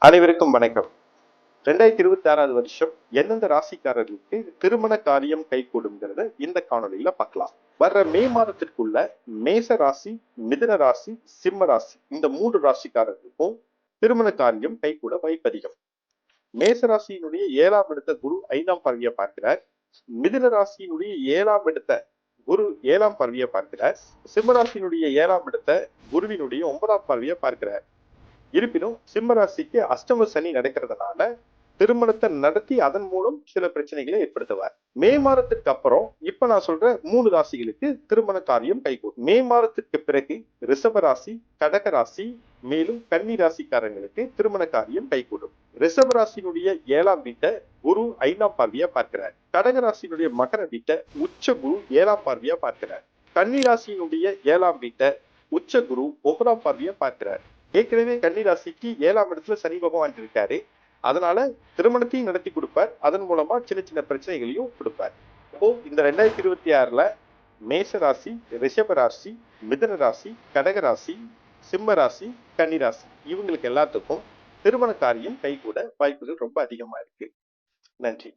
அனைவருக்கும் வணக்கம். 2026வது வருஷம் எந்தெந்த ராசிக்காரர்களுக்கு திருமண காரியம் கைகூடும்ங்கிறத இந்த காணொலியில பார்க்கலாம். வர்ற மே மாதத்திற்குள்ள மேச ராசி, மிதுன ராசி, சிம்ம ராசி இந்த 3 ராசிக்காரர்களுக்கும் திருமண காரியம் கைகூட வாய்ப்பு அதிகம். மேச ராசியினுடைய 7ஆம் இடத்த குரு 5ஆம் பார்வையை பார்க்கிறார். மிதுன ராசியினுடைய 7ஆம் இடத்த குரு 7ஆம் பார்வையை பார்க்கிறார். சிம்ம ராசியினுடைய 7ஆம் இடத்த குருவினுடைய 9ஆம் பார்வையை பார்க்கிறார். இருப்பினும் சிம்ம ராசிக்கு அஷ்டம சனி நடக்கிறதுனால திருமணத்தை நடத்தி அதன் மூலம் சில பிரச்சனைகளை ஏற்படுத்துவார். மே மாதத்திற்கு அப்புறம் இப்ப நான் சொல்ற 3 ராசிகளுக்கு திருமண காரியம் கைகூடும். மே மாதத்திற்கு பிறகு ரிஷப ராசி, கடக ராசி, மேலும் கன்னி ராசிக்காரங்களுக்கு திருமண காரியம் கைகூடும். ரிஷப ராசியினுடைய 7ஆம் வீட்டை குரு 5ஆம் பார்வையா பார்க்கிறார். கடக ராசியினுடைய மகர வீட்டை உச்ச குரு 7ஆம் பார்வையா பார்க்கிறார். கன்னி ராசியினுடைய 7ஆம் வீட்டை உச்ச குரு 9ஆம் பார்வையா பார்க்கிறார். ஏற்கனவே கன்னி ராசிக்கு 7ஆம் இடத்துல சனி பகவான் இருக்காரு. அதனால திருமணத்தையும் நடத்தி கொடுப்பார். அதன் மூலமா சின்ன சின்ன பிரச்சனைகளையும் கொடுப்பார். அப்போ இந்த 2026ல மேச ராசி, ரிஷப ராசி, மிதுன ராசி, கடக ராசி, சிம்ம ராசி, கன்னி ராசி இவங்களுக்கு எல்லாத்துக்கும் திருமண காரியம் கைகூட வாய்ப்புகள் ரொம்ப அதிகமா இருக்கு. நன்றி.